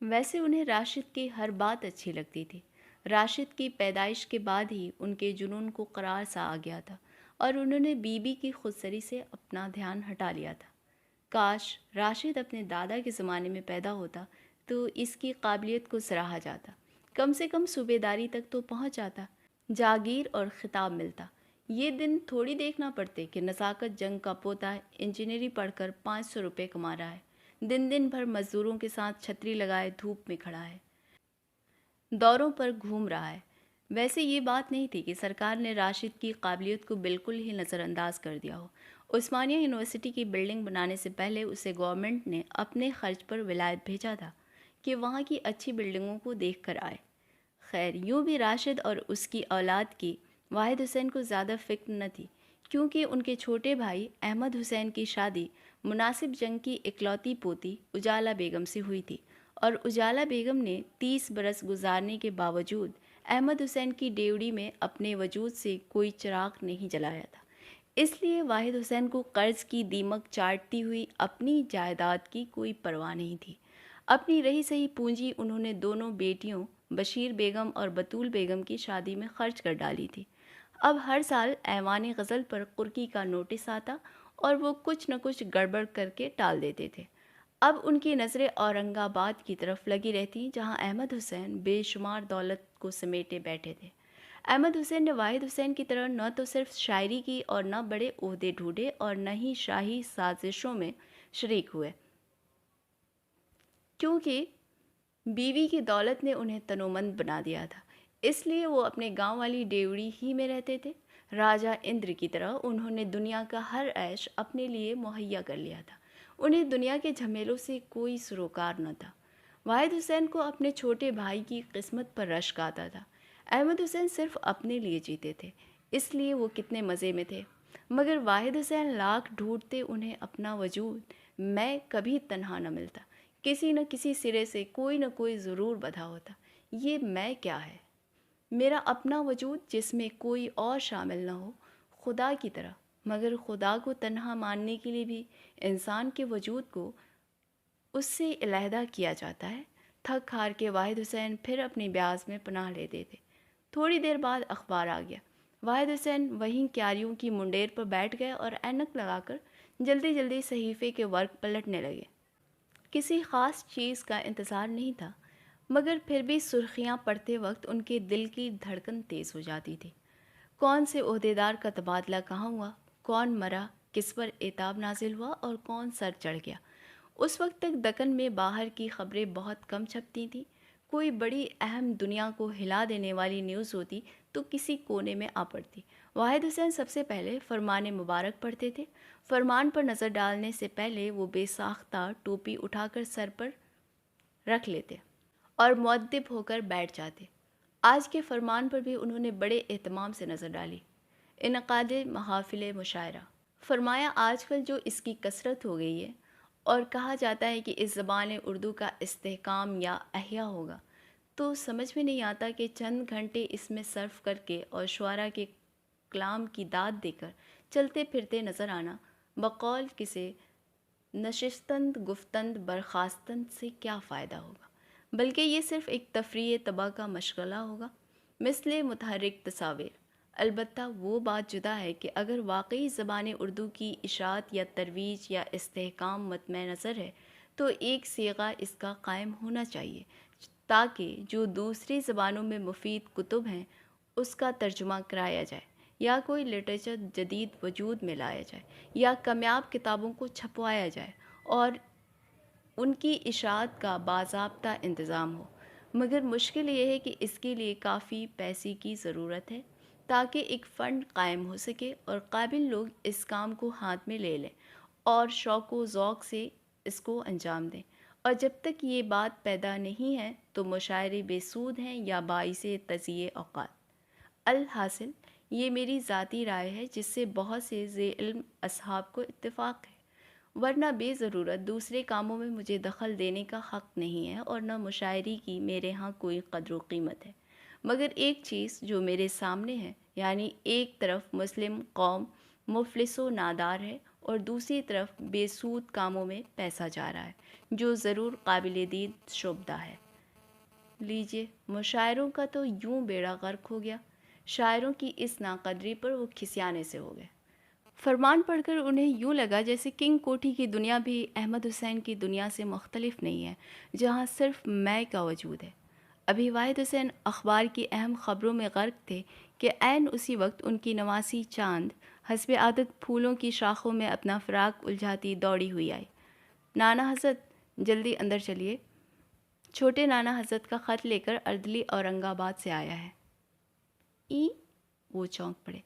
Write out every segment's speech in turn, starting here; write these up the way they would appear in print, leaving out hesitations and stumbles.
ویسے انہیں راشد کی ہر بات اچھی لگتی تھی۔ راشد کی پیدائش کے بعد ہی ان کے جنون کو قرار سا آ گیا تھا اور انہوں نے بیوی کی خودسری سے اپنا دھیان ہٹا لیا تھا۔ کاش راشد اپنے دادا کے زمانے میں پیدا ہوتا تو اس کی قابلیت کو سراہا جاتا، کم سے کم صوبے داری تک تو پہنچ جاتا، جاگیر اور خطاب ملتا۔ یہ دن تھوڑی دیکھنا پڑتے کہ نزاکت جنگ کا پوتا انجینئرنگ پڑھ کر 500 روپے کما رہا ہے، دن دن بھر مزدوروں کے ساتھ چھتری لگائے دھوپ میں کھڑا ہے، دوروں پر گھوم رہا ہے۔ ویسے یہ بات نہیں تھی کہ سرکار نے راشد کی قابلیت کو بالکل ہی نظر انداز کر دیا ہو۔ عثمانیہ یونیورسٹی کی بلڈنگ بنانے سے پہلے اسے گورنمنٹ نے اپنے خرچ پر ولایت بھیجا تھا کہ وہاں کی اچھی بلڈنگوں کو دیکھ کر آئے۔ خیر یوں بھی راشد اور اس کی اولاد کی واحد حسین کو زیادہ فکر نہ تھی، کیونکہ ان کے چھوٹے بھائی احمد حسین کی شادی مناسب جنگ کی اکلوتی پوتی اجالا بیگم سے ہوئی تھی، اور اجالا بیگم نے 30 برس گزارنے کے باوجود احمد حسین کی ڈیوڑی میں اپنے وجود سے کوئی چراغ نہیں جلایا تھا۔ اس لیے واحد حسین کو قرض کی دیمک چاٹتی ہوئی اپنی جائیداد کی کوئی پرواہ نہیں تھی۔ اپنی رہی سہی پونجی انہوں نے دونوں بیٹیوں بشیر بیگم اور بطول بیگم کی شادی میں خرچ کر ڈالی تھی۔ اب ہر سال ایوان غزل پر قرقی کا نوٹس آتا اور وہ کچھ نہ کچھ گڑبڑ کر کے ٹال دیتے تھے۔ اب ان کی نظریں اورنگ آباد کی طرف لگی رہتی جہاں احمد حسین بے شمار دولت کو سمیٹے بیٹھے تھے۔ احمد حسین نے واحد حسین کی طرح نہ تو صرف شاعری کی اور نہ بڑے عہدے ڈھونڈے اور نہ ہی شاہی سازشوں میں شریک ہوئے، کیونکہ بیوی کی دولت نے انہیں تنومند بنا دیا تھا، اس لیے وہ اپنے گاؤں والی ڈیوڑی ہی میں رہتے تھے۔ راجہ اندر کی طرح انہوں نے دنیا کا ہر عیش اپنے لیے مہیا کر لیا تھا، انہیں دنیا کے جھمیلوں سے کوئی سروکار نہ تھا۔ واحد حسین کو اپنے چھوٹے بھائی کی قسمت پر رشک آتا تھا۔ احمد حسین صرف اپنے لیے جیتے تھے، اس لیے وہ کتنے مزے میں تھے، مگر واحد حسین لاکھ ڈھونڈتے انہیں اپنا وجود میں کبھی تنہا نہ ملتا، کسی نہ کسی سرے سے کوئی نہ کوئی ضرور بدھا ہوتا۔ یہ میں کیا ہے؟ میرا اپنا وجود جس میں کوئی اور شامل نہ ہو، خدا کی طرح، مگر خدا کو تنہا ماننے کے لیے بھی انسان کے وجود کو اس سے علیحدہ کیا جاتا ہے۔ تھک ہار کے واحد حسین پھر اپنی بیاز میں پناہ لیتے تھے۔ تھوڑی دیر بعد اخبار آ گیا۔ واحد حسین وہیں کیاریوں کی منڈیر پر بیٹھ گئے اور اینک لگا کر جلدی جلدی صحیفے کے ورق پلٹنے لگے۔ کسی خاص چیز کا انتظار نہیں تھا، مگر پھر بھی سرخیاں پڑھتے وقت ان کے دل کی دھڑکن تیز ہو جاتی تھی۔ کون سے عہدیدار کا تبادلہ کہاں ہوا، کون مرا، کس پر عتاب نازل ہوا اور کون سر چڑھ گیا۔ اس وقت تک دکن میں باہر کی خبریں بہت کم چھپتی تھیں۔ کوئی بڑی اہم دنیا کو ہلا دینے والی نیوز ہوتی تو کسی کونے میں آ پڑتی۔ واحد حسین سب سے پہلے فرمان مبارک پڑھتے تھے۔ فرمان پر نظر ڈالنے سے پہلے وہ بے ساختہ ٹوپی اٹھا کر سر پر رکھ لیتے اور مؤدب ہو کر بیٹھ جاتے۔ آج کے فرمان پر بھی انہوں نے بڑے اہتمام سے نظر ڈالی۔ انعقاد محافل مشاعرہ۔ فرمایا آج کل جو اس کی کثرت ہو گئی ہے اور کہا جاتا ہے کہ اس زبان اردو کا استحکام یا احیاء ہوگا، تو سمجھ میں نہیں آتا کہ چند گھنٹے اس میں صرف کر کے اور شعراء کے کلام کی داد دے کر چلتے پھرتے نظر آنا بقول کسے نشستند گفتند برخاستند سے کیا فائدہ ہوگا، بلکہ یہ صرف ایک تفریح طبع کا مشغلہ ہوگا، مثل متحرک تصاویر۔ البتہ وہ بات جدا ہے کہ اگر واقعی زبان اردو کی اشاعت یا ترویج یا استحکام مطمع نظر ہے تو ایک صیغہ اس کا قائم ہونا چاہیے تاکہ جو دوسری زبانوں میں مفید کتب ہیں اس کا ترجمہ کرایا جائے، یا کوئی لٹریچر جدید وجود میں لایا جائے، یا کامیاب کتابوں کو چھپوایا جائے اور ان کی اشاعت کا باضابطہ انتظام ہو۔ مگر مشکل یہ ہے کہ اس کے لیے کافی پیسے کی ضرورت ہے تاکہ ایک فنڈ قائم ہو سکے اور قابل لوگ اس کام کو ہاتھ میں لے لیں اور شوق و ذوق سے اس کو انجام دیں، اور جب تک یہ بات پیدا نہیں ہے تو مشاعرے بے سود ہیں یا باعث تضییع اوقات۔ الحاصل یہ میری ذاتی رائے ہے جس سے بہت سے ذی علم اصحاب کو اتفاق ہے، ورنہ بے ضرورت دوسرے کاموں میں مجھے دخل دینے کا حق نہیں ہے اور نہ مشاعری کی میرے ہاں کوئی قدر و قیمت ہے۔ مگر ایک چیز جو میرے سامنے ہے، یعنی ایک طرف مسلم قوم مفلس و نادار ہے اور دوسری طرف بے سود کاموں میں پیسہ جا رہا ہے جو ضرور قابل دید شبدہ ہے۔ لیجئے، مشاعروں کا تو یوں بیڑا غرق ہو گیا، شاعروں کی اس ناقدری پر وہ کھسیانے سے ہو گئے۔ فرمان پڑھ کر انہیں یوں لگا جیسے کنگ کوٹھی کی دنیا بھی احمد حسین کی دنیا سے مختلف نہیں ہے، جہاں صرف میں کا وجود ہے۔ ابھی واحد حسین اخبار کی اہم خبروں میں غرق تھے کہ عین اسی وقت ان کی نواسی چاند حسب عادت پھولوں کی شاخوں میں اپنا فراق الجھاتی دوڑی ہوئی آئی۔ نانا حضرت، جلدی اندر چلیے، چھوٹے نانا حضرت کا خط لے کر اردلی اورنگ آباد سے آیا ہے۔ وہ چونک پڑے۔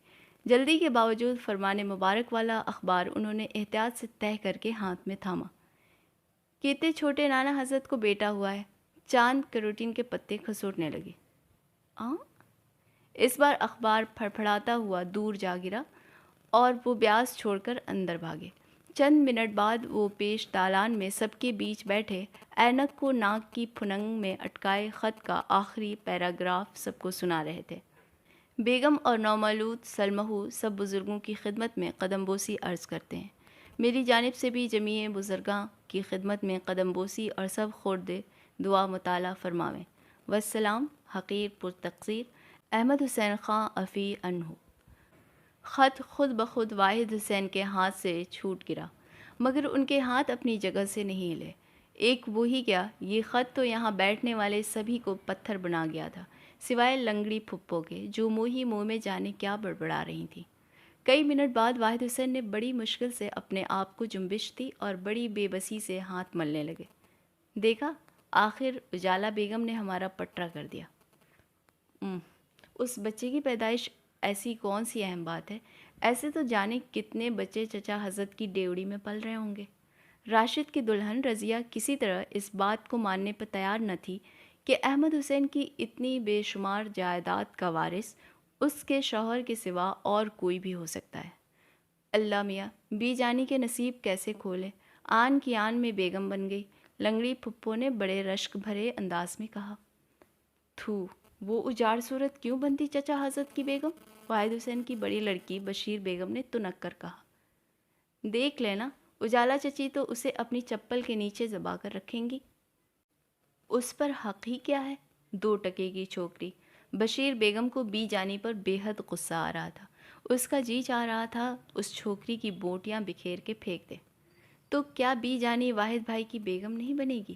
جلدی کے باوجود فرمان مبارک والا اخبار انہوں نے احتیاط سے تہہ کر کے ہاتھ میں تھاما۔ کہتے چھوٹے نانا حضرت کو بیٹا ہوا ہے۔ چاند کروٹین کے پتے کھسوٹنے لگے۔ اس بار اخبار پھڑپھڑاتا ہوا دور جا گرا اور وہ بیاس چھوڑ کر اندر بھاگے۔ چند منٹ بعد وہ پیش دالان میں سب کے بیچ بیٹھے اینک کو ناک کی پھنگ میں اٹکائے خط کا آخری پیراگراف سب کو سنا رہے تھے۔ بیگم اور نومولود سلمہو سب بزرگوں کی خدمت میں قدم بوسی عرض کرتے ہیں۔ میری جانب سے بھی جمیع بزرگاں کی خدمت میں قدم بوسی اور سب خورد دعا مطالعہ فرماویں۔ والسلام، حقیر پرتقصیر احمد حسین خاں عفی عنہ۔ خط خود بخود واحد حسین کے ہاتھ سے چھوٹ گرا، مگر ان کے ہاتھ اپنی جگہ سے نہیں ہلے۔ ایک وہی کیا، یہ خط تو یہاں بیٹھنے والے سبھی کو پتھر بنا گیا تھا، سوائے لنگڑی پھپھو کے، جو منہ میں جانے کیا بڑبڑا رہی تھیں۔ کئی منٹ بعد واحد حسین نے بڑی مشکل سے اپنے آپ کو جنبش دی اور بڑی بے بسی سے ہاتھ ملنے لگے۔ دیکھا، آخر اجالا بیگم نے ہمارا پٹرا کر دیا۔ اس بچے کی پیدائش ایسی کون سی اہم بات ہے؟ ایسے تو جانے کتنے بچے چچا حضرت کی ڈیوڑی میں پل رہے ہوں گے۔ راشد کی دلہن رضیہ کسی طرح اس بات کو ماننے پر تیار نہ تھی کہ احمد حسین کی اتنی بے شمار جائیداد کا وارث اس کے شوہر کے سوا اور کوئی بھی ہو سکتا ہے۔ اللہ میاں، بی جانی کے نصیب کیسے کھولے، آن کی آن میں بیگم بن گئی، لنگڑی پھپھو نے بڑے رشک بھرے انداز میں کہا۔ تھو، وہ اجاڑ صورت کیوں بنتی چچا حضرت کی بیگم؟ واحد حسین کی بڑی لڑکی بشیر بیگم نے تنک کر کہا۔ دیکھ لینا، اجالا چچی تو اسے اپنی چپل کے نیچے دبا کر رکھیں گی۔ اس پر حق ہی کیا ہے؟ 2 ٹکے کی چھوکری۔ بشیر بیگم کو بی جانی پر بے حد غصہ آ رہا تھا۔ اس کا جی چاہ رہا تھا اس چھوکری کی بوٹیاں بکھیر کے پھینک دے۔ تو کیا بی جانی واحد بھائی کی بیگم نہیں بنے گی؟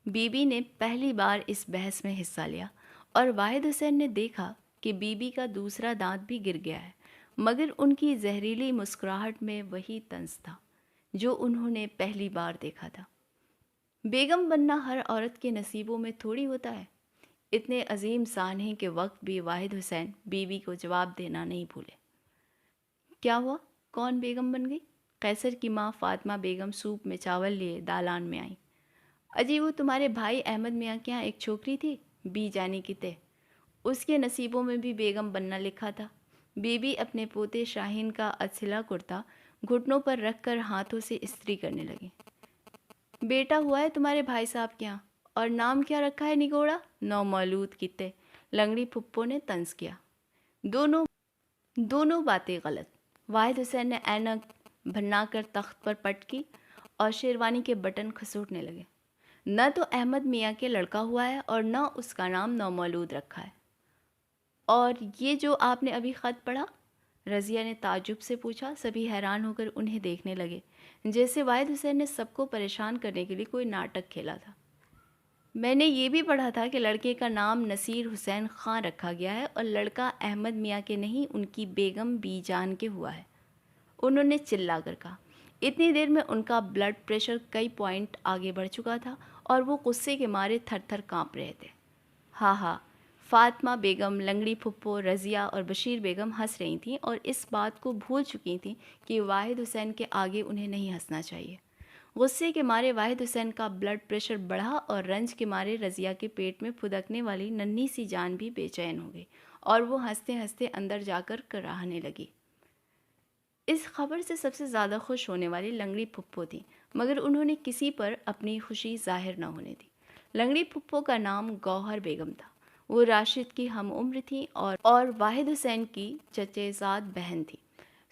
بی بی نے پہلی بار اس بحث میں حصہ لیا اور واحد حسین نے دیکھا کہ بی بی کا دوسرا دانت بھی گر گیا ہے، مگر ان کی زہریلی مسکراہٹ میں وہی طنز تھا جو انہوں نے پہلی بار دیکھا تھا۔ بیگم بننا ہر عورت کے نصیبوں میں تھوڑی ہوتا ہے۔ اتنے عظیم سانحے کے وقت بھی واحد حسین بیوی کو جواب دینا نہیں بھولے۔ کیا ہوا؟ کون بیگم بن گئی؟ قیصر کی ماں فاطمہ بیگم سوپ میں چاول لیے دالان میں آئیں۔ اجی وہ تمہارے بھائی احمد میاں کے یہاں ایک چھوکری تھی، بی جانی کی تے، اس کے نصیبوں میں بھی بیگم بننا لکھا تھا۔ بی بی اپنے پوتے شاہین کا اصلہ کرتا گھٹنوں پر رکھ کر ہاتھوں سے استری کرنے لگی۔ بیٹا ہوا ہے تمہارے بھائی صاحب کے یہاں، اور نام کیا رکھا ہے نگوڑا؟ نومولود کی تے، لنگڑی پھپھو نے طنز کیا۔ دونوں باتیں غلط۔ واحد حسین نے اینک بھنا کر تخت پر پٹ کی اور شیروانی کے بٹن کھسوٹنے لگے۔ نہ تو احمد میاں کے لڑکا ہوا ہے اور نہ اس کا نام نومولود رکھا ہے۔ اور یہ جو آپ نے ابھی خط پڑھا؟ رضیہ نے تعجب سے پوچھا۔ سبھی حیران ہو کر انہیں دیکھنے لگے، جیسے واحد حسین نے سب کو پریشان کرنے کے لیے کوئی ناٹک کھیلا تھا۔ میں نے یہ بھی پڑھا تھا کہ لڑکے کا نام نصیر حسین خاں رکھا گیا ہے اور لڑکا احمد میاں کے نہیں، ان کی بیگم بی جان کے ہوا ہے، انہوں نے چلا کر کہا۔ اتنی دیر میں ان کا بلڈ پریشر کئی پوائنٹ آگے بڑھ چکا تھا اور وہ غصے کے مارے تھر تھر کانپ رہے تھے۔ ہاں، فاطمہ بیگم، لنگڑی پھپھو، رضیہ اور بشیر بیگم ہنس رہی تھیں اور اس بات کو بھول چکی تھیں کہ واحد حسین کے آگے انہیں نہیں ہنسنا چاہیے۔ غصے کے مارے واحد حسین کا بلڈ پریشر بڑھا اور رنج کے مارے رضیہ کے پیٹ میں پھدکنے والی ننھی سی جان بھی بے چین ہو گئی اور وہ ہنستے ہنستے اندر جا کر کراہنے لگی۔ اس خبر سے سب سے زیادہ خوش ہونے والی لنگڑی پھپھو تھی، مگر انہوں نے کسی پر اپنی خوشی ظاہر نہ ہونے دی۔ لنگڑی پھپھو کا نام گوہر بیگم تھا۔ وہ راشد کی ہم عمر تھیں اور واحد حسین کی چچے زاد بہن تھی۔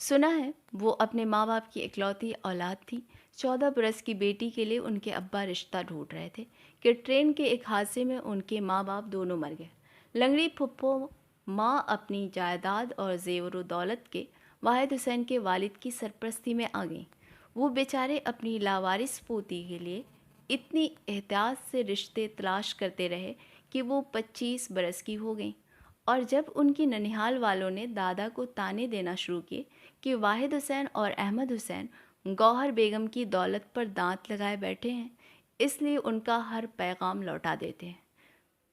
سنا ہے وہ اپنے ماں باپ کی اکلوتی اولاد تھی۔ 14 برس کی بیٹی کے لیے ان کے ابا رشتہ ڈھونڈ رہے تھے کہ ٹرین کے ایک حادثے میں ان کے ماں باپ دونوں مر گئے۔ لنگڑی پھپھو ماں اپنی جائیداد اور زیور و دولت کے واحد حسین کے والد کی سرپرستی میں آ گئیں۔ وہ بیچارے اپنی لاوارث پوتی کے لیے اتنی احتیاط سے رشتے تلاش کرتے رہے کہ وہ 25 برس کی ہو گئیں، اور جب ان کی ننیہال والوں نے دادا کو تانے دینا شروع کیے کہ واحد حسین اور احمد حسین گوہر بیگم کی دولت پر دانت لگائے بیٹھے ہیں، اس لیے ان کا ہر پیغام لوٹا دیتے ہیں،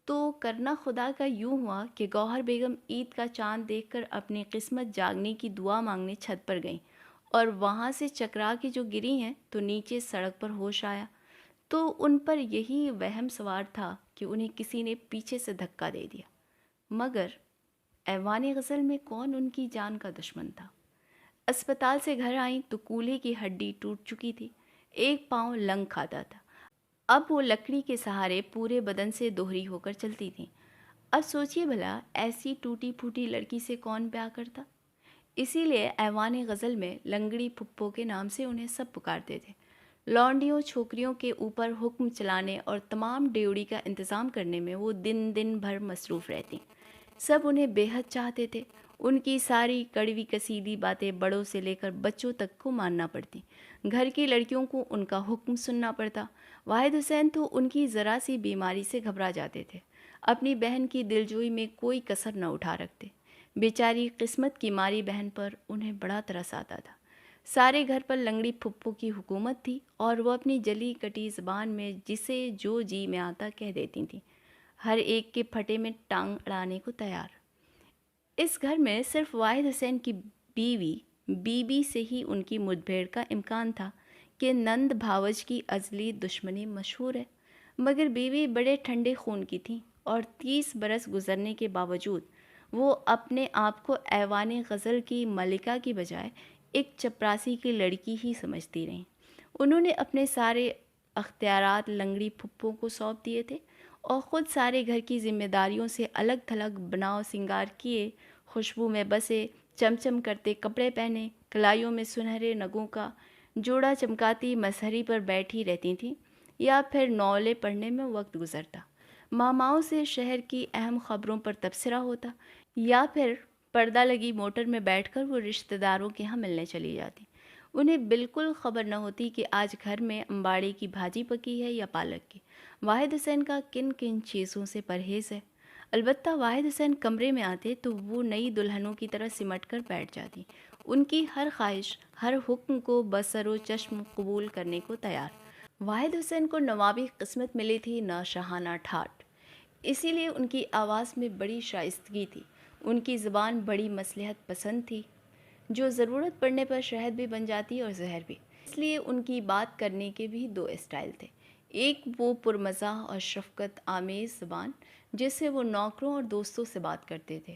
تو کرنا خدا کا یوں ہوا کہ گوہر بیگم عید کا چاند دیکھ کر اپنی قسمت جاگنے کی دعا مانگنے چھت پر گئیں، اور وہاں سے چکرا کے جو گری ہیں تو نیچے سڑک پر ہوش آیا، تو ان پر یہی وہم سوار تھا کہ انہیں کسی نے پیچھے سے دھکا دے دیا۔ مگر ایوان غزل میں کون ان کی جان کا دشمن تھا؟ اسپتال سے گھر آئیں تو کولہے کی ہڈی ٹوٹ چکی تھی، ایک پاؤں لنگ کھاتا تھا۔ اب وہ لکڑی کے سہارے پورے بدن سے دوہری ہو کر چلتی تھیں۔ اب سوچیے بھلا ایسی ٹوٹی پھوٹی لڑکی سے کون پیار کرتا؟ اسی لیے ایوان غزل میں لنگڑی پھپھو کے نام سے انہیں سب پکارتے تھے۔ لونڈیوں چھوکریوں کے اوپر حکم چلانے اور تمام ڈیوڑی کا انتظام کرنے میں وہ دن دن بھر مصروف رہتی۔ سب انہیں بے حد چاہتے تھے۔ ان کی ساری کڑوی کسیدی باتیں بڑوں سے لے کر بچوں تک کو ماننا پڑتی۔ گھر کی لڑکیوں کو ان کا حکم سننا پڑتا۔ واحد حسین تو ان کی ذرا سی بیماری سے گھبرا جاتے تھے، اپنی بہن کی دلجوئی میں کوئی کسر نہ اٹھا رکھتے۔ بیچاری قسمت کی ماری بہن پر انہیں بڑا ترس آتا تھا۔ سارے گھر پر لنگڑی پھپھو کی حکومت تھی، اور وہ اپنی جلی کٹی زبان میں جسے جو جی میں آتا کہہ دیتی تھیں، ہر ایک کے پھٹے میں ٹانگ اڑانے کو تیار۔ اس گھر میں صرف واحد حسین کی بیوی بی بی سے ہی ان کی مدبھیڑ کا امکان تھا کہ نند بھاوج کی ازلی دشمنی مشہور ہے، مگر بیوی بڑے ٹھنڈے خون کی تھیں، اور 30 برس گزرنے کے باوجود وہ اپنے آپ کو ایوان غزل کی ملکہ کی بجائے ایک چپراسی کی لڑکی ہی سمجھتی رہیں۔ انہوں نے اپنے سارے اختیارات لنگڑی پھپھو کو سونپ دیے تھے، اور خود سارے گھر کی ذمہ داریوں سے الگ تھلگ بناؤ سنگار کیے، خوشبو میں بسے، چمچم کرتے کپڑے پہنے، کلائیوں میں سنہرے نگوں کا جوڑا چمکاتی مسہری پر بیٹھی رہتی تھیں، یا پھر ناولیں پڑھنے میں وقت گزرتا، ماماؤں سے شہر کی اہم خبروں پر تبصرہ ہوتا، یا پھر پردہ لگی موٹر میں بیٹھ کر وہ رشتہ داروں کے ہاں ملنے چلی جاتی۔ انہیں بالکل خبر نہ ہوتی کہ آج گھر میں امباڑے کی بھاجی پکی ہے یا پالک کی، واحد حسین کا کن کن چیزوں سے پرہیز ہے۔ البتہ واحد حسین کمرے میں آتے تو وہ نئی دلہنوں کی طرح سمٹ کر بیٹھ جاتی، ان کی ہر خواہش، ہر حکم کو بسر و چشم قبول کرنے کو تیار۔ واحد حسین کو نوابی قسمت ملی تھی، نہ شاہانہ ٹھاٹ، اسی لیے ان کی آواز میں بڑی شائستگی تھی، ان کی زبان بڑی مصلحت پسند تھی، جو ضرورت پڑنے پر شہد بھی بن جاتی اور زہر بھی۔ اس لیے ان کی بات کرنے کے بھی دو اسٹائل تھے، ایک وہ پرمزاح اور شفقت آمیز زبان جس سے وہ نوکروں اور دوستوں سے بات کرتے تھے،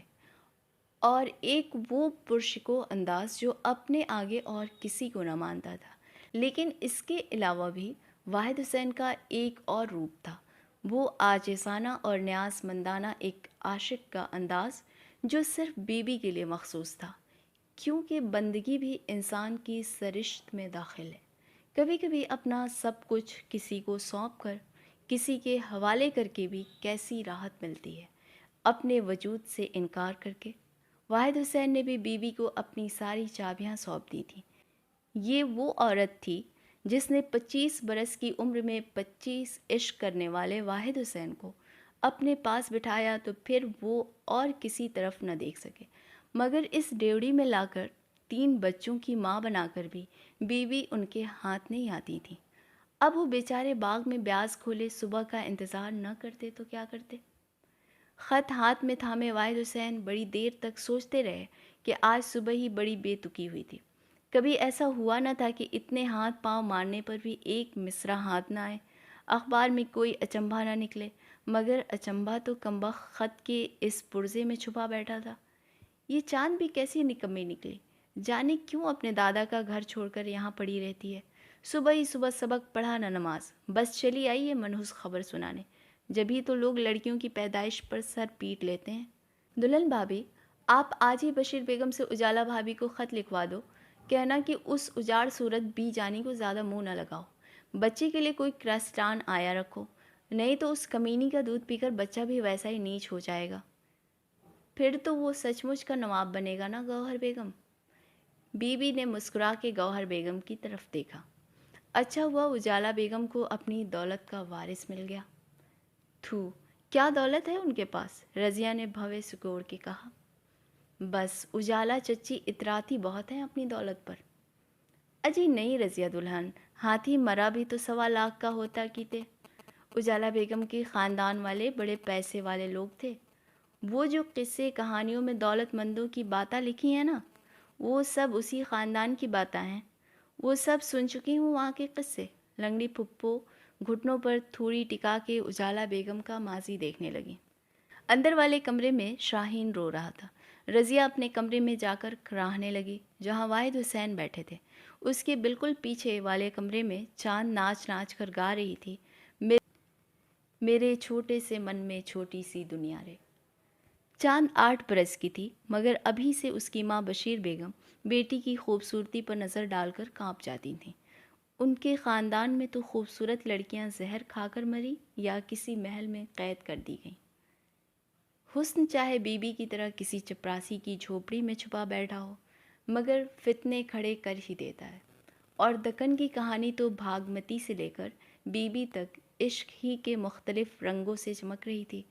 اور ایک وہ پرشکو انداز جو اپنے آگے اور کسی کو نہ مانتا تھا۔ لیکن اس کے علاوہ بھی واحد حسین کا ایک اور روپ تھا، وہ عاجزانہ اور نیاز مندانہ ایک عاشق کا انداز جو صرف بیوی کے لیے مخصوص تھا، کیونکہ بندگی بھی انسان کی سرشت میں داخل ہے۔ کبھی کبھی اپنا سب کچھ کسی کو سونپ کر، کسی کے حوالے کر کے بھی کیسی راحت ملتی ہے، اپنے وجود سے انکار کر کے۔ واحد حسین نے بھی بیوی کو اپنی ساری چابیاں سونپ دی تھیں۔ یہ وہ عورت تھی جس نے 25 برس کی عمر میں 25 عشق کرنے والے واحد حسین کو اپنے پاس بٹھایا تو پھر وہ اور کسی طرف نہ دیکھ سکے، مگر اس ڈیوڑی میں لا کر 3 بچوں کی ماں بنا کر بھی بیوی ان کے ہاتھ نہیں آتی تھی۔ اب وہ بیچارے باغ میں بیاض کھولے صبح کا انتظار نہ کرتے تو کیا کرتے؟ خط ہاتھ میں تھامے واحد حسین بڑی دیر تک سوچتے رہے کہ آج صبح ہی بڑی بے تکی ہوئی تھی۔ کبھی ایسا ہوا نہ تھا کہ اتنے ہاتھ پاؤں مارنے پر بھی ایک مصرع ہاتھ نہ آئے، اخبار میں کوئی اچنبھا نہ نکلے، مگر اچنبھا تو کمبخت خط کے اس پرزے میں چھپا بیٹھا تھا۔ یہ چاند بھی کیسی نکمی نکلی، جانے کیوں اپنے دادا کا گھر چھوڑ کر یہاں پڑی رہتی ہے، صبح ہی صبح سبق پڑھا نہ نماز، بس چلی آئی ہے منحوس خبر سنانے، جبھی تو لوگ لڑکیوں کی پیدائش پر سر پیٹ لیتے ہیں۔ دلہن بھابھی آپ آج ہی بشیر بیگم سے اجالا بھابھی کو خط لکھوا دو، کہنا کہ اس اجاڑ صورت بی جانی کو زیادہ منہ نہ لگاؤ، بچے کے لیے کوئی کرسٹان آیا رکھو، نہیں تو اس کمینی کا دودھ پی کر بچہ بھی ویسا ہی نیچ ہو جائے گا، پھر تو وہ سچ مچ کا نواب بنے گا نا گوہر بیگم۔ بی بی نے مسکرا کے گوہر بیگم کی طرف دیکھا۔ اچھا ہوا اجالا بیگم کو اپنی دولت کا وارث مل گیا۔ تھو، کیا دولت ہے ان کے پاس، رضیہ نے بھوے سکوڑ کے کہا۔ بس اجالا چچی اتراتی بہت ہیں اپنی دولت پر۔ اجی نہیں رضیہ دلہن، ہاتھی مرا بھی تو 1.25 لاکھ کا ہوتا کیتے۔ اجالا بیگم کے خاندان والے بڑے پیسے والے لوگ تھے۔ وہ جو قصے کہانیوں میں دولت مندوں کی باتیں لکھی ہیں نا، وہ سب اسی خاندان کی باتیں ہیں۔ وہ سب سن چکی ہوں وہاں کے قصے۔ لنگڑی پھپھو گھٹنوں پر تھوڑی ٹکا کے اجالا بیگم کا ماضی دیکھنے لگی۔ اندر والے کمرے میں شاہین رو رہا تھا۔ رضیہ اپنے کمرے میں جا کر کراہنے لگی جہاں واحد حسین بیٹھے تھے۔ اس کے بالکل پیچھے والے کمرے میں چاند ناچ ناچ کر گا رہی تھی، میرے چھوٹے سے من میں چھوٹی سی دنیا رے۔ چاند 8 برس کی تھی، مگر ابھی سے اس کی ماں بشیر بیگم بیٹی کی خوبصورتی پر نظر ڈال کر کانپ جاتی تھیں۔ ان کے خاندان میں تو خوبصورت لڑکیاں زہر کھا کر مری یا کسی محل میں قید کر دی گئیں۔ حسن چاہے بی بی کی طرح کسی چپراسی کی جھوپڑی میں چھپا بیٹھا ہو، مگر فتنے کھڑے کر ہی دیتا ہے۔ اور دکن کی کہانی تو بھاگمتی سے لے کر بی بی تک عشق ہی کے مختلف رنگوں سے چمک رہی تھی۔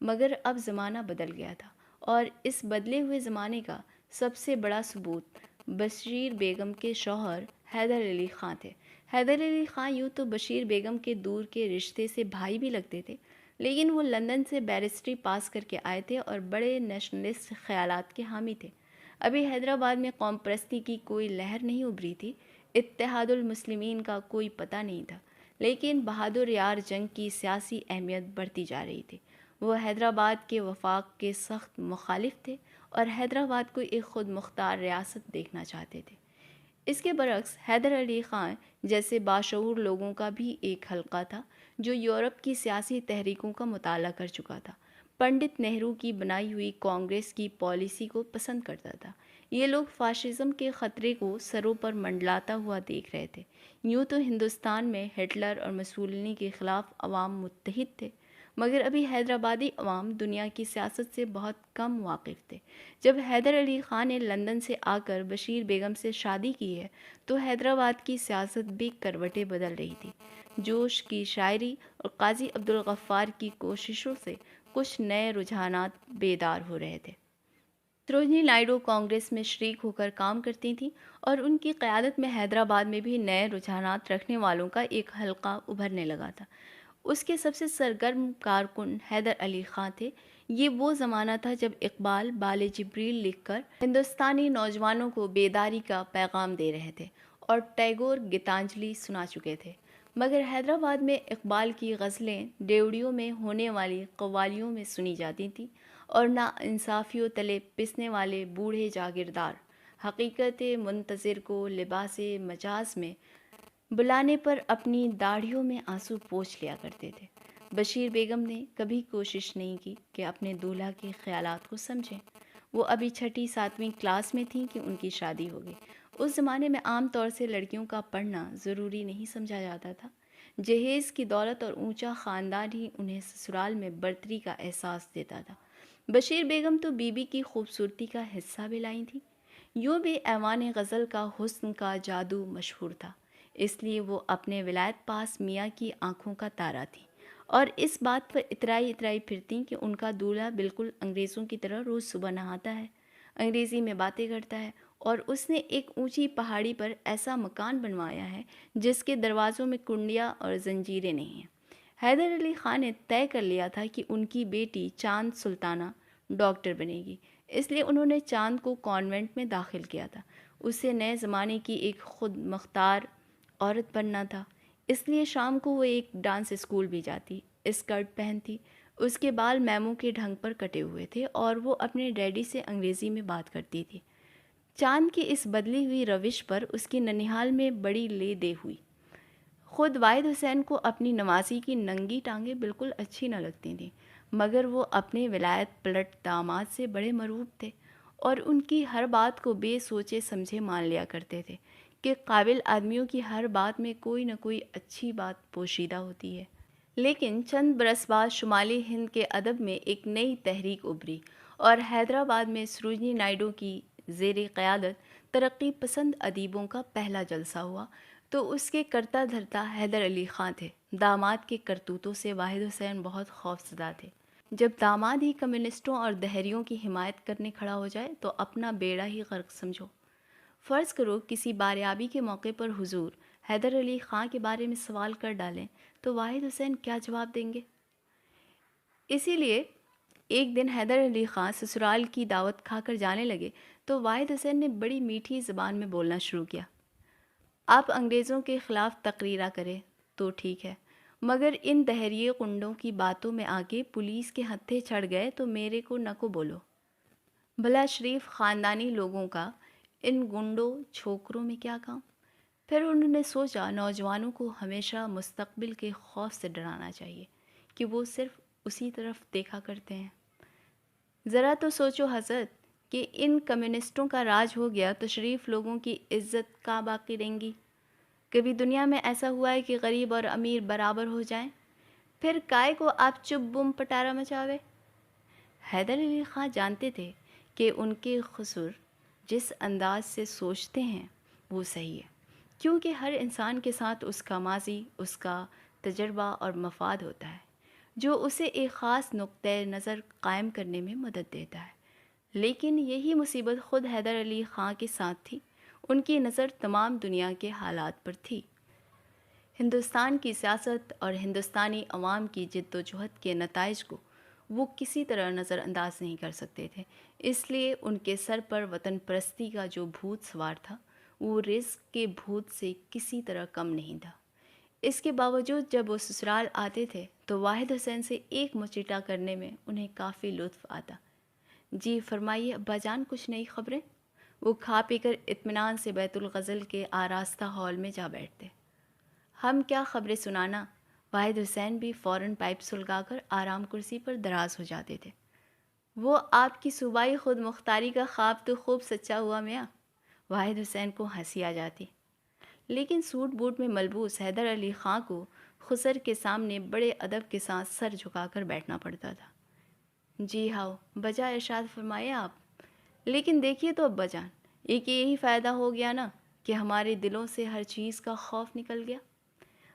مگر اب زمانہ بدل گیا تھا، اور اس بدلے ہوئے زمانے کا سب سے بڑا ثبوت بشیر بیگم کے شوہر حیدر علی خاں تھے۔ حیدر علی خاں یوں تو بشیر بیگم کے دور کے رشتے سے بھائی بھی لگتے تھے، لیکن وہ لندن سے بیرسٹری پاس کر کے آئے تھے اور بڑے نیشنلسٹ خیالات کے حامی تھے۔ ابھی حیدرآباد میں قوم پرستی کی کوئی لہر نہیں ابھری تھی، اتحاد المسلمین کا کوئی پتہ نہیں تھا، لیکن بہادر یار جنگ کی سیاسی اہمیت بڑھتی جا رہی تھی۔ وہ حیدرآباد کے وفاق کے سخت مخالف تھے اور حیدرآباد کو ایک خود مختار ریاست دیکھنا چاہتے تھے۔ اس کے برعکس حیدر علی خان جیسے باشعور لوگوں کا بھی ایک حلقہ تھا جو یورپ کی سیاسی تحریکوں کا مطالعہ کر چکا تھا، پنڈت نہرو کی بنائی ہوئی کانگریس کی پالیسی کو پسند کرتا تھا۔ یہ لوگ فاشزم کے خطرے کو سروں پر منڈلاتا ہوا دیکھ رہے تھے۔ یوں تو ہندوستان میں ہٹلر اور مسولینی کے خلاف عوام متحد تھے، مگر ابھی حیدرآبادی عوام دنیا کی سیاست سے بہت کم واقف تھے۔ جب حیدر علی خان نے لندن سے آ کر بشیر بیگم سے شادی کی ہے تو حیدرآباد کی سیاست بھی کروٹیں بدل رہی تھی۔ جوش کی شاعری اور قاضی عبدالغفار کی کوششوں سے کچھ نئے رجحانات بیدار ہو رہے تھے۔ سروجنی نائیڈو کانگریس میں شریک ہو کر کام کرتی تھیں اور ان کی قیادت میں حیدرآباد میں بھی نئے رجحانات رکھنے والوں کا ایک حلقہ ابھرنے لگا تھا۔ اس کے سب سے سرگرم کارکن حیدر علی خاں تھے۔ یہ وہ زمانہ تھا جب اقبال بال جبریل لکھ کر ہندوستانی نوجوانوں کو بیداری کا پیغام دے رہے تھے اور ٹیگور گیتانجلی سنا چکے تھے، مگر حیدرآباد میں اقبال کی غزلیں ڈیوڑیوں میں ہونے والی قوالیوں میں سنی جاتی تھیں اور نا انصافیوں تلے پسنے والے بوڑھے جاگیردار حقیقت منتظر کو لباس مجاز میں بلانے پر اپنی داڑھیوں میں آنسو پوچھ لیا کرتے تھے۔ بشیر بیگم نے کبھی کوشش نہیں کی کہ اپنے دولہا کے خیالات کو سمجھیں۔ وہ ابھی 6 7ویں کلاس میں تھیں کہ ان کی شادی ہو گئی۔ اس زمانے میں عام طور سے لڑکیوں کا پڑھنا ضروری نہیں سمجھا جاتا تھا۔ جہیز کی دولت اور اونچا خاندان ہی انہیں سسرال میں برتری کا احساس دیتا تھا۔ بشیر بیگم تو بی بی کی خوبصورتی کا حصہ بھی لائی تھیں۔ یوں بھی ایوان غزل کا حسن کا جادو مشہور تھا، اس لیے وہ اپنے ولایت پاس میاں کی آنکھوں کا تارا تھی اور اس بات پر اترائی پھرتیں کہ ان کا دولہا بالکل انگریزوں کی طرح روز صبح نہاتا ہے، انگریزی میں باتیں کرتا ہے اور اس نے ایک اونچی پہاڑی پر ایسا مکان بنوایا ہے جس کے دروازوں میں کنڈیاں اور زنجیریں نہیں ہیں۔ حیدر علی خان نے طے کر لیا تھا کہ ان کی بیٹی چاند سلطانہ ڈاکٹر بنے گی، اس لیے انہوں نے چاند کو کانوینٹ میں داخل کیا تھا۔ اسے نئے زمانے کی ایک خود مختار عورت بننا تھا، اس لیے شام کو وہ ایک ڈانس اسکول بھی جاتی، اسکرٹ پہنتی، اس کے بال میموں کے ڈھنگ پر کٹے ہوئے تھے اور وہ اپنے ڈیڈی سے انگریزی میں بات کرتی تھی۔ چاند کی اس بدلی ہوئی روش پر اس کی ننیہال میں بڑی لے دے ہوئی۔ خود واحد حسین کو اپنی نوازی کی ننگی ٹانگیں بالکل اچھی نہ لگتی تھیں، مگر وہ اپنے ولایت پلٹ داماد سے بڑے مرعوب تھے اور ان کی ہر بات کو بے سوچے سمجھے مان لیا کرتے تھے کہ قابل آدمیوں کی ہر بات میں کوئی نہ کوئی اچھی بات پوشیدہ ہوتی ہے۔ لیکن چند برس بعد شمالی ہند کے ادب میں ایک نئی تحریک ابھری اور حیدرآباد میں سروجنی نائیڈو کی زیر قیادت ترقی پسند ادیبوں کا پہلا جلسہ ہوا تو اس کے کرتا دھرتا حیدر علی خاں تھے۔ داماد کے کرتوتوں سے واحد حسین بہت خوفزدہ تھے۔ جب داماد ہی کمیونسٹوں اور دہریوں کی حمایت کرنے کھڑا ہو جائے تو اپنا بیڑا ہی غرق سمجھو۔ فرض کرو کسی باریابی کے موقع پر حضور حیدر علی خاں کے بارے میں سوال کر ڈالیں تو واحد حسین کیا جواب دیں گے؟ اسی لیے ایک دن حیدر علی خاں سسرال کی دعوت کھا کر جانے لگے تو واحد حسین نے بڑی میٹھی زبان میں بولنا شروع کیا۔ آپ انگریزوں کے خلاف تقریرا کریں تو ٹھیک ہے، مگر ان دہریے کنڈوں کی باتوں میں آگے پولیس کے ہتھے چڑھ گئے تو میرے کو نہ کو بولو۔ بھلا شریف خاندانی لوگوں کا ان گنڈوں چھوکروں میں کیا کام؟ پھر انہوں نے سوچا نوجوانوں کو ہمیشہ مستقبل کے خوف سے ڈرانا چاہیے کہ وہ صرف اسی طرف دیکھا کرتے ہیں۔ ذرا تو سوچو حضرت کہ ان کمیونسٹوں کا راج ہو گیا تو شریف لوگوں کی عزت کہاں باقی رہیں گی؟ کبھی دنیا میں ایسا ہوا ہے کہ غریب اور امیر برابر ہو جائیں؟ پھر کائے کو آپ چپ بم پٹارا مچاوے؟ حیدر علی خاں جانتے تھے کہ ان کے خسر جس انداز سے سوچتے ہیں وہ صحیح ہے، کیونکہ ہر انسان کے ساتھ اس کا ماضی، اس کا تجربہ اور مفاد ہوتا ہے جو اسے ایک خاص نقطۂ نظر قائم کرنے میں مدد دیتا ہے۔ لیکن یہی مصیبت خود حیدر علی خاں کے ساتھ تھی۔ ان کی نظر تمام دنیا کے حالات پر تھی، ہندوستان کی سیاست اور ہندوستانی عوام کی جد و جہد کے نتائج کو وہ کسی طرح نظر انداز نہیں کر سکتے تھے۔ اس لیے ان کے سر پر وطن پرستی کا جو بھوت سوار تھا وہ رزق کے بھوت سے کسی طرح کم نہیں تھا۔ اس کے باوجود جب وہ سسرال آتے تھے تو واحد حسین سے ایک مچیٹا کرنے میں انہیں کافی لطف آتا۔ جی فرمائیے ابا جان، کچھ نئی خبریں؟ وہ کھا پی کر اطمینان سے بیت الغزل کے آراستہ ہال میں جا بیٹھتے۔ ہم کیا خبریں سنانا؟ واحد حسین بھی فوراً پائپ سلگا کر آرام کرسی پر دراز ہو جاتے تھے۔ وہ آپ کی صوبائی خود مختاری کا خواب تو خوب سچا ہوا میاں۔ واحد حسین کو ہنسی آ جاتی، لیکن سوٹ بوٹ میں ملبوس حیدر علی خاں کو خسر کے سامنے بڑے ادب کے ساتھ سر جھکا کر بیٹھنا پڑتا تھا۔ جی ہاؤ، بجا ارشاد فرمائے آپ۔ لیکن دیکھیے تو ابا جان، ایک یہی فائدہ ہو گیا نا کہ ہمارے دلوں سے ہر چیز کا خوف نکل گیا۔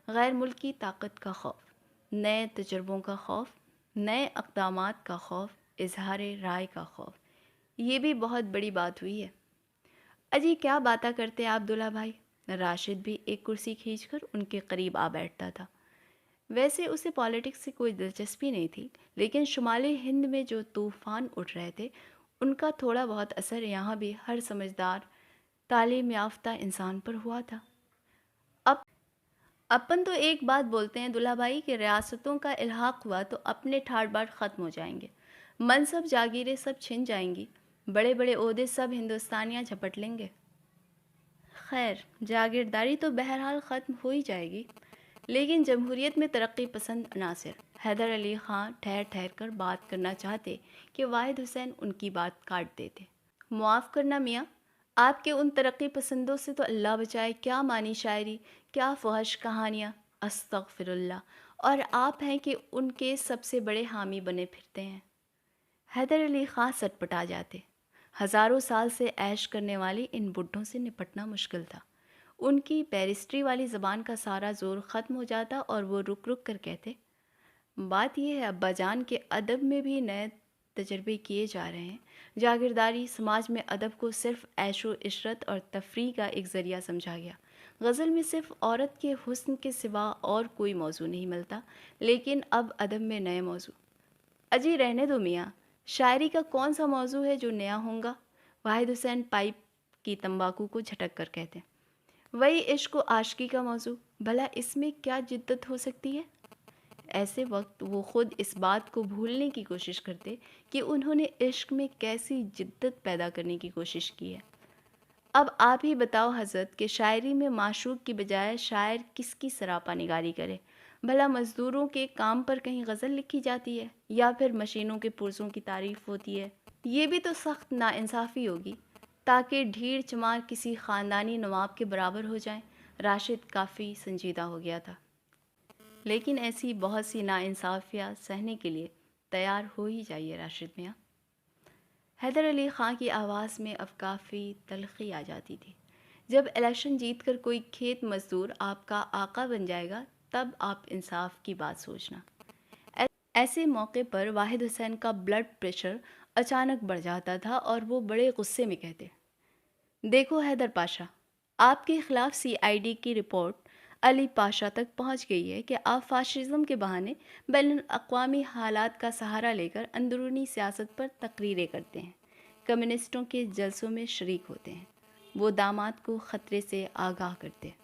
غیر ملکی طاقت کا خوف، نئے تجربوں کا خوف، نئے اقدامات کا خوف، اظہار رائے کا خوف، یہ بھی بہت بڑی بات ہوئی ہے۔ اجی کیا باتیں کرتے آپ عبداللہ بھائی؟ راشد بھی ایک کرسی کھینچ کر ان کے قریب آ بیٹھتا تھا۔ ویسے اسے پالیٹکس سے کوئی دلچسپی نہیں تھی، لیکن شمالی ہند میں جو طوفان اٹھ رہے تھے ان کا تھوڑا بہت اثر یہاں بھی ہر سمجھدار تعلیم یافتہ انسان پر ہوا تھا۔ اپن تو ایک بات بولتے ہیں دلہا بھائی کہ ریاستوں کا الحاق ہوا تو اپنے ٹھاٹ باٹ ختم ہو جائیں گے، منصب جاگیریں سب چھن جائیں گی، بڑے بڑے عہدے سب ہندوستانیاں جھپٹ لیں گے۔ خیر، جاگیرداری تو بہرحال ختم ہو ہی جائے گی، لیکن جمہوریت میں ترقی پسند عناصر۔ حیدر علی خاں ٹھہر ٹھہر کر بات کرنا چاہتے کہ واحد حسین ان کی بات کاٹ دیتے۔ معاف کرنا میاں، آپ کے ان ترقی پسندوں سے تو اللہ بچائے کیا معنی شاعری، کیا فحش کہانیاں، استغفر اللہ، اور آپ ہیں کہ ان کے سب سے بڑے حامی بنے پھرتے ہیں۔ حیدر علی خاں سٹ پٹا جاتے۔ ہزاروں سال سے عیش کرنے والے ان بڈھوں سے نپٹنا مشکل تھا۔ ان کی بیرسٹری والی زبان کا سارا زور ختم ہو جاتا اور وہ رک رک کر کہتے، بات یہ ہے ابا جان کہ ادب میں بھی نئے تجربے کیے جا رہے ہیں۔ جاگیرداری سماج میں ادب کو صرف عیش و عشرت اور تفریح کا ایک ذریعہ سمجھا گیا۔ غزل میں صرف عورت کے حسن کے سوا اور کوئی موضوع نہیں ملتا، لیکن اب ادب میں نئے موضوع۔ اجی رہنے دو میاں، شاعری کا کون سا موضوع ہے جو نیا ہوگا؟ واحد حسین پائپ کی تمباکو کو جھٹک کر کہتے، وہی عشق و عاشقی کا موضوع، بھلا اس میں کیا جدت ہو سکتی ہے؟ ایسے وقت وہ خود اس بات کو بھولنے کی کوشش کرتے کہ انہوں نے عشق میں کیسی جدت پیدا کرنے کی کوشش کی ہے۔ اب آپ ہی بتاؤ حضرت کہ شاعری میں معشوق کی بجائے شاعر کس کی سراپا نگاری کرے؟ بھلا مزدوروں کے کام پر کہیں غزل لکھی جاتی ہے یا پھر مشینوں کے پرزوں کی تعریف ہوتی ہے؟ یہ بھی تو سخت ناانصافی ہوگی، تاکہ ڈھیر چمار کسی خاندانی نواب کے برابر ہو جائیں۔ راشد کافی سنجیدہ ہو گیا تھا، لیکن ایسی بہت سی ناانصافیاں سہنے کے لیے تیار ہو ہی جائیے راشد میاں۔ حیدر علی خان کی آواز میں اب کافی تلخی آ جاتی تھی۔ جب الیکشن جیت کر کوئی کھیت مزدور آپ کا آقا بن جائے گا تب آپ انصاف کی بات سوچنا۔ ایسے موقع پر واحد حسین کا بلڈ پریشر اچانک بڑھ جاتا تھا اور وہ بڑے غصے میں کہتے، دیکھو حیدر پاشا، آپ کے خلاف CID کی رپورٹ علی پاشا تک پہنچ گئی ہے کہ آپ فاشزم کے بہانے بین الاقوامی حالات کا سہارا لے کر اندرونی سیاست پر تقریریں کرتے ہیں، کمیونسٹوں کے جلسوں میں شریک ہوتے ہیں، وہ داماد کو خطرے سے آگاہ کرتے ہیں۔